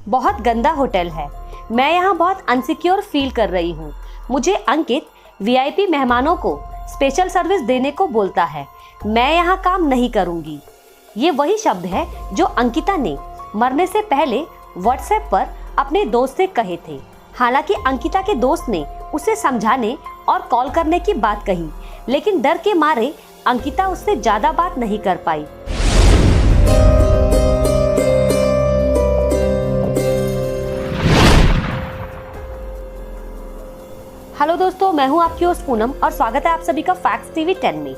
बहुत गंदा होटल है। मैं यहाँ बहुत अनसिक्योर फील कर रही हूँ। मुझे अंकित वीआईपी मेहमानों को स्पेशल सर्विस देने को बोलता है। मैं यहाँ काम नहीं करूँगी। ये वही शब्द है जो अंकिता ने मरने से पहले व्हाट्सएप पर अपने दोस्त से कहे थे। हालांकि अंकिता के दोस्त ने उसे समझाने और कॉल करने की बात कही, लेकिन डर के मारे अंकिता उससे ज्यादा बात नहीं कर पाई। हेलो दोस्तों, मैं हूं आपकी होस्ट पूनम और स्वागत है आप सभी का फैक्ट्स टीवी 10 में।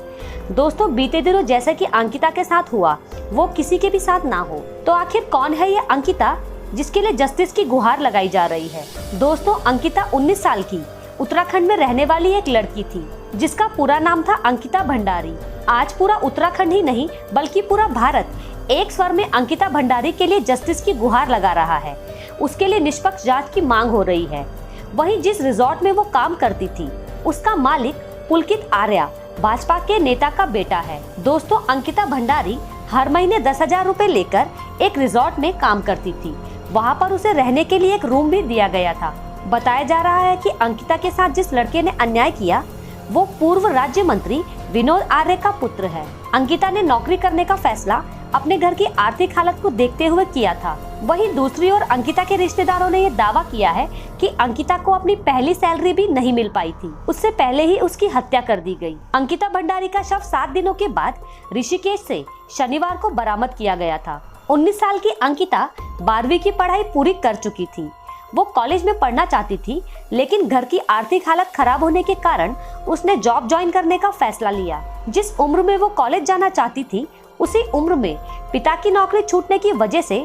दोस्तों, बीते दिनों जैसा कि अंकिता के साथ हुआ वो किसी के भी साथ ना हो, तो आखिर कौन है ये अंकिता जिसके लिए जस्टिस की गुहार लगाई जा रही है। दोस्तों, अंकिता 19 साल की उत्तराखंड में रहने वाली एक लड़की थी जिसका पूरा नाम था अंकिता भंडारी। आज पूरा उत्तराखंड ही नहीं बल्कि पूरा भारत एक स्वर में अंकिता भंडारी के लिए जस्टिस की गुहार लगा रहा है। उसके लिए निष्पक्ष जांच की मांग हो रही है। वहीं जिस रिजॉर्ट में वो काम करती थी उसका मालिक पुलकित आर्या भाजपा के नेता का बेटा है। दोस्तों, अंकिता भंडारी हर महीने 10,000 रुपए लेकर एक रिजॉर्ट में काम करती थी। वहाँ पर उसे रहने के लिए एक रूम भी दिया गया था। बताया जा रहा है कि अंकिता के साथ जिस लड़के ने अन्याय किया वो पूर्व राज्य मंत्री विनोद आर्य का पुत्र है। अंकिता ने नौकरी करने का फैसला अपने घर की आर्थिक हालत को देखते हुए किया था। वहीं दूसरी ओर अंकिता के रिश्तेदारों ने ये दावा किया है कि अंकिता को अपनी पहली सैलरी भी नहीं मिल पाई थी। उससे पहले ही उसकी हत्या कर दी गई। अंकिता भंडारी का शव 7 दिनों के बाद ऋषिकेश से शनिवार को बरामद किया गया था। 19 साल की अंकिता 12वीं की पढ़ाई पूरी कर चुकी थी। वो कॉलेज में पढ़ना चाहती थी, लेकिन घर की आर्थिक हालत खराब होने के कारण उसने जॉब ज्वाइन करने का फैसला लिया। जिस उम्र में वो कॉलेज जाना चाहती थी उसी उम्र में पिता की नौकरी छूटने की वजह से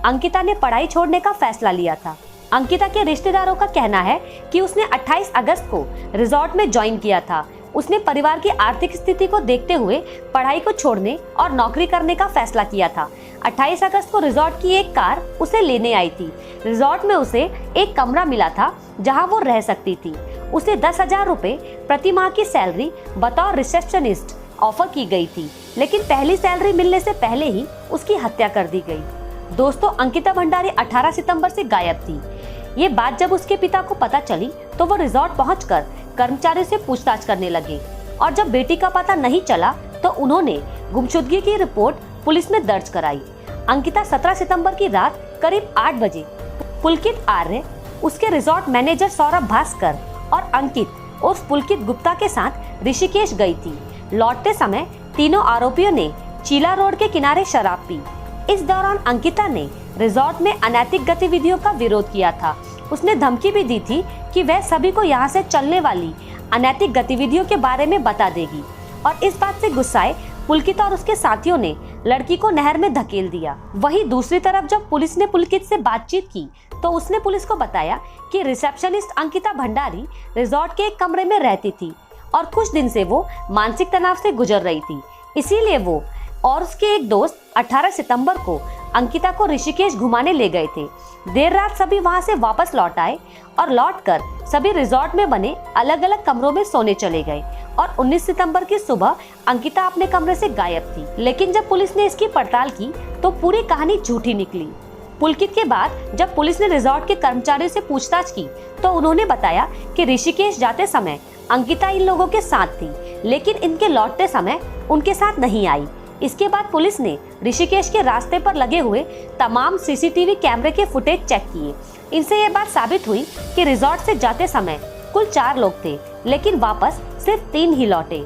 अंकिता ने पढ़ाई छोड़ने का फैसला लिया था। अंकिता के रिश्तेदारों का कहना है कि उसने 28 अगस्त को रिजॉर्ट में ज्वाइन किया था। उसने परिवार की आर्थिक स्थिति को देखते हुए पढ़ाई को छोड़ने और नौकरी करने का फैसला किया था। 28 अगस्त को रिजॉर्ट की एक कार उसे लेने आई थी। रिजॉर्ट में उसे एक कमरा मिला था जहां वो रह सकती थी। उसे 10,000 रुपए प्रति माह की सैलरी बतौर रिसेप्शनिस्ट ऑफर की गई थी, लेकिन पहली सैलरी मिलने से पहले ही उसकी हत्या कर दी गई। दोस्तों, अंकिता भंडारी 18 सितंबर से गायब थी। ये बात जब उसके पिता को पता चली तो वो रिजॉर्ट पहुंचकर कर्मचारी से पूछताछ करने लगे और जब बेटी का पता नहीं चला तो उन्होंने गुमशुदगी की रिपोर्ट पुलिस में दर्ज कराई। अंकिता 17 सितंबर की रात करीब 8 बजे पुलकित आर्य, उसके रिजॉर्ट मैनेजर सौरभ भास्कर और अंकित उर्फ पुलकित गुप्ता के साथ ऋषिकेश गई थी। लौटते समय तीनों आरोपियों ने चीला रोड के किनारे शराब पी। इस दौरान अंकिता ने रिजॉर्ट में अनैतिक गतिविधियों का विरोध किया था। उसने धमकी भी दी थी कि वह सभी को यहाँ से चलने वाली अनैतिक गतिविधियों के बारे में बता देगी और इस बात से गुस्साए पुलकित और उसके साथियों ने लड़की को नहर में धकेल दिया। वहीं दूसरी तरफ जब पुलिस ने पुलकित से बातचीत की तो उसने पुलिस को बताया कि रिसेप्शनिस्ट अंकिता भंडारी रिजॉर्ट के एक कमरे में रहती थी और कुछ दिन से वो मानसिक तनाव से गुजर रही थी। इसीलिए वो और उसके एक दोस्त 18 सितंबर को अंकिता को ऋषिकेश घुमाने ले गए थे। देर रात सभी वहां से वापस लौट आए और लौटकर सभी रिजॉर्ट में बने अलग अलग कमरों में सोने चले गए और 19 सितंबर की सुबह अंकिता अपने कमरे से गायब थी। लेकिन जब पुलिस ने इसकी पड़ताल की तो पूरी कहानी झूठी निकली। पुलकित के बाद जब पुलिस ने रिजॉर्ट के कर्मचारियों से पूछताछ की तो उन्होंने बताया कि ऋषिकेश जाते समय अंकिता इन लोगों के साथ थी, लेकिन इनके लौटते समय उनके साथ नहीं आई। इसके बाद पुलिस ने ऋषिकेश के रास्ते पर लगे हुए तमाम सीसीटीवी कैमरे के फुटेज चेक किए। इनसे ये बात साबित हुई कि रिजॉर्ट से जाते समय कुल 4 लोग थे, लेकिन वापस सिर्फ 3 ही लौटे।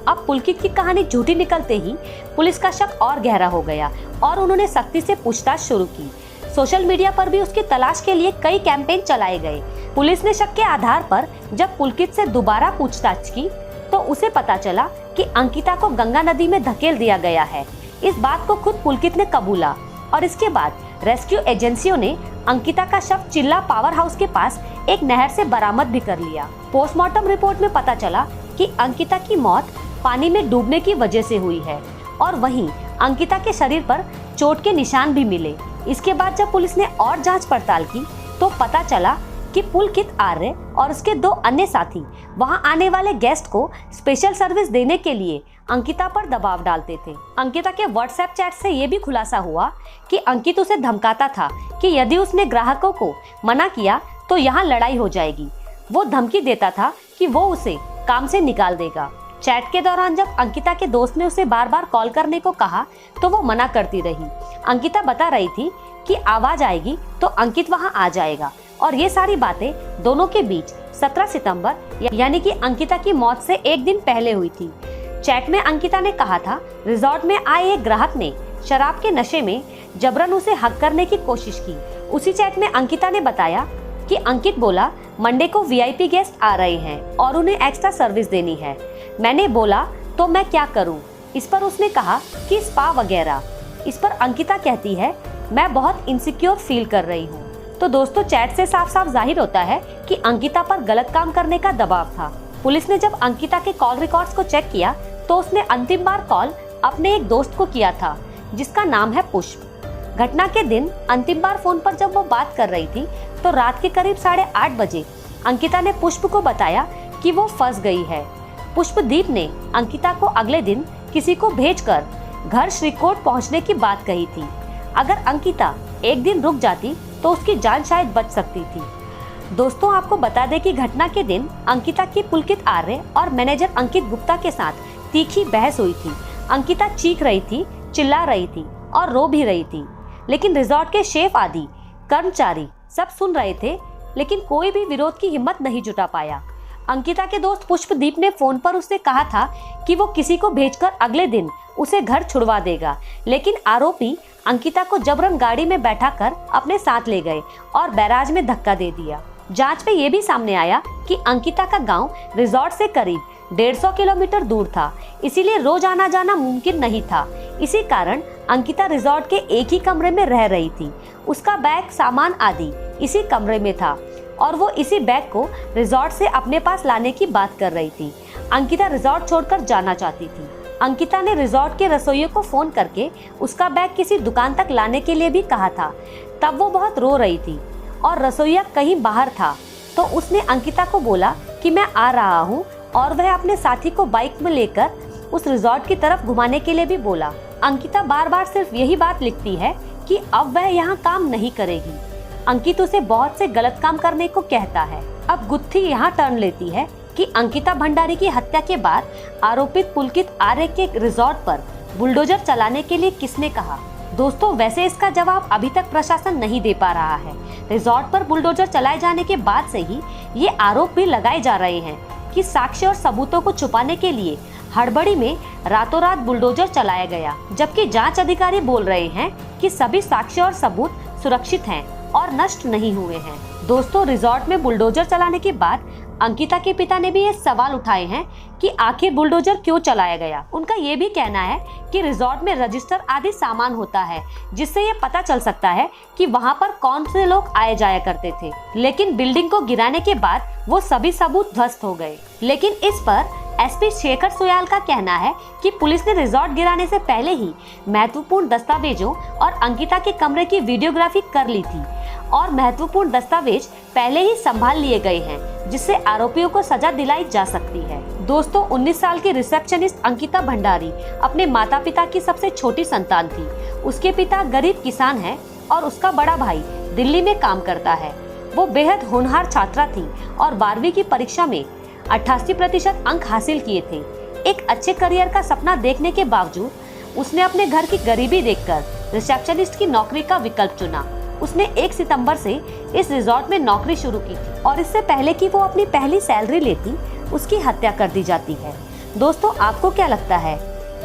अब पुलकित की कहानी झूठी निकलते ही पुलिस का शक और गहरा हो गया और उन्होंने सख्ती से पूछताछ शुरू की। सोशल मीडिया पर भी उसकी तलाश के लिए कई कैंपेन चलाए गए। पुलिस ने शक के आधार पर जब पुलकित से दोबारा पूछताछ की तो उसे पता चला कि अंकिता को गंगा नदी में धकेल दिया गया है। इस बात को खुद पुलकित ने कबूला और इसके बाद रेस्क्यू एजेंसियों ने अंकिता का शव चिल्ला पावर हाउस के पास एक नहर से बरामद भी कर लिया। पोस्टमार्टम रिपोर्ट में पता चला कि अंकिता की मौत पानी में डूबने की वजह से हुई है और वहीं अंकिता के शरीर पर चोट के निशान भी मिले। इसके बाद जब पुलिस ने और जांच पड़ताल की तो पता चला कि पुलकित आर्य और उसके 2 अन्य साथी वहां आने वाले गेस्ट को स्पेशल सर्विस देने के लिए अंकिता पर दबाव डालते थे। अंकिता के व्हाट्सएप चैट से ये भी खुलासा हुआ कि अंकित उसे धमकाता था कि यदि उसने ग्राहकों को मना किया तो यहाँ लड़ाई हो जाएगी। वो धमकी देता था कि वो उसे काम से निकाल देगा। चैट के दौरान जब अंकिता के दोस्त ने उसे बार बार कॉल करने को कहा तो वो मना करती रही। अंकिता बता रही थी कि आवाज आएगी तो अंकित वहां आ जाएगा और ये सारी बातें दोनों के बीच 17 सितंबर यानी कि अंकिता की मौत से एक दिन पहले हुई थी। चैट में अंकिता ने कहा था रिजॉर्ट में आए एक ग्राहक ने शराब के नशे में जबरन उसे हक करने की कोशिश की। उसी चैट में अंकिता ने बताया कि अंकित बोला मंडे को वीआईपी गेस्ट आ रहे हैं और उन्हें एक्स्ट्रा सर्विस देनी है। मैंने बोला तो मैं क्या करूं? इस पर उसने कहा कि स्पा वगैरह। इस पर अंकिता कहती है मैं बहुत इनसिक्योर फील कर रही हूं। तो दोस्तों चैट से साफ साफ जाहिर होता है कि अंकिता पर गलत काम करने का दबाव था। पुलिस ने जब अंकिता के कॉल रिकॉर्ड्स को चेक किया तो उसने अंतिम बार कॉल अपने एक दोस्त को किया था जिसका नाम है पुष्प। घटना के दिन अंतिम बार फोन पर जब वो बात कर रही थी तो रात के करीब 8:30 बजे अंकिता ने पुष्प को बताया कि वो फंस गई है। पुष्पदीप ने अंकिता को अगले दिन किसी को भेजकर घर श्रीकोट पहुंचने की बात कही थी। अगर अंकिता एक दिन रुक जाती तो उसकी जान शायद बच सकती थी। दोस्तों आपको बता दें कि घटना के दिन अंकिता की पुलकित आर्य और मैनेजर अंकित गुप्ता के साथ तीखी बहस हुई थी। अंकिता चीख रही थी, चिल्ला रही थी और रो भी रही थी, लेकिन रिजॉर्ट के शेफ आदि कर्मचारी सब सुन रहे थे, लेकिन कोई भी विरोध की हिम्मत नहीं जुटा पाया। अंकिता के दोस्त पुष्पदीप ने फोन पर उससे कहा था कि वो किसी को भेजकर अगले दिन उसे घर छुड़वा देगा, लेकिन आरोपी अंकिता को जबरन गाड़ी में बैठाकर अपने साथ ले गए और बैराज में धक्का दे दिया। जांच में ये भी सामने आया कि अंकिता का गांव रिजॉर्ट से करीब 150 किलोमीटर दूर था, इसीलिए रोज आना जाना मुमकिन नहीं था। इसी कारण अंकिता रिजॉर्ट के एक ही कमरे में रह रही थी। उसका बैग, सामान आदि इसी कमरे में था और वो इसी बैग को रिजॉर्ट से अपने पास लाने की बात कर रही थी। अंकिता रिजॉर्ट छोड़कर जाना चाहती थी। अंकिता ने रिजॉर्ट के रसोइये को फोन करके उसका बैग किसी दुकान तक लाने के लिए भी कहा था। तब वो बहुत रो रही थी और रसोइया कहीं बाहर था, तो उसने अंकिता को बोला कि मैं आ रहा हूँ और वह अपने साथी को बाइक में लेकर उस रिजॉर्ट की तरफ घुमाने के लिए भी बोला। अंकिता बार बार सिर्फ यही बात लिखती है कि अब वह यहाँ काम नहीं करेगी। अंकित उसे बहुत से गलत काम करने को कहता है। अब गुत्थी यहाँ टर्न लेती है कि अंकिता भंडारी की हत्या के बाद आरोपित पुलकित आर्य के रिजॉर्ट पर बुलडोजर चलाने के लिए किसने कहा। दोस्तों वैसे इसका जवाब अभी तक प्रशासन नहीं दे पा रहा है। रिजॉर्ट पर बुलडोजर चलाए जाने के बाद से ही ये आरोप भी लगाए जा रहे हैं कि साक्ष्य और सबूतों को छुपाने के लिए हड़बड़ी में रातों रात बुलडोजर चलाया गया, जबकि जांच अधिकारी बोल रहे हैं कि सभी साक्ष्य और सबूत सुरक्षित हैं और नष्ट नहीं हुए हैं। दोस्तों रिजॉर्ट में बुलडोजर चलाने के बाद अंकिता के पिता ने भी ये सवाल उठाए हैं कि आखिर बुलडोजर क्यों चलाया गया। उनका ये भी कहना है कि रिजॉर्ट में रजिस्टर आदि सामान होता है जिससे ये पता चल सकता है कि वहाँ पर कौन से लोग आए जाया करते थे, लेकिन बिल्डिंग को गिराने के बाद वो सभी सबूत ध्वस्त हो गए। लेकिन इस पर एसपी शेखर सुयाल का कहना है कि पुलिस ने रिजॉर्ट गिराने से पहले ही महत्वपूर्ण दस्तावेजों और अंकिता के कमरे की वीडियोग्राफी कर ली थी और महत्वपूर्ण दस्तावेज पहले ही संभाल लिए गए हैं, जिससे आरोपियों को सजा दिलाई जा सकती है। दोस्तों 19 साल की रिसेप्शनिस्ट अंकिता भंडारी अपने माता पिता की सबसे छोटी संतान थी। उसके पिता गरीब किसान हैं और उसका बड़ा भाई दिल्ली में काम करता है। वो बेहद होनहार छात्रा थी और 12वीं की परीक्षा में 88% अंक हासिल किए थे। एक अच्छे करियर का सपना देखने के बावजूद उसने अपने घर की गरीबी देखकर रिसेप्शनिस्ट की नौकरी का विकल्प चुना। उसने 1 सितंबर से इस रिजॉर्ट में नौकरी शुरू की थी और इससे पहले कि वो अपनी पहली सैलरी लेती, उसकी हत्या कर दी जाती है। दोस्तों आपको क्या लगता है,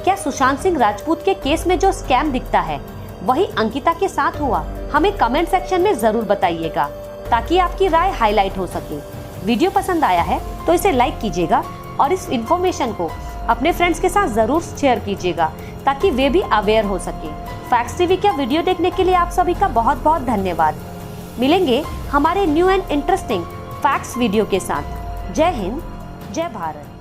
क्या सुशांत सिंह राजपूत के केस में जो स्कैम दिखता है वही अंकिता के साथ हुआ? हमें कमेंट सेक्शन में जरूर बताइएगा ताकि आपकी राय हाईलाइट हो सके। वीडियो पसंद आया है तो इसे लाइक कीजिएगा और इस इन्फॉर्मेशन को अपने फ्रेंड्स के साथ जरूर शेयर कीजिएगा ताकि वे भी अवेयर हो सके। फैक्ट्स टीवी का वीडियो देखने के लिए आप सभी का बहुत बहुत धन्यवाद। मिलेंगे हमारे new and interesting facts video के साथ। जय हिंद, जय भारत।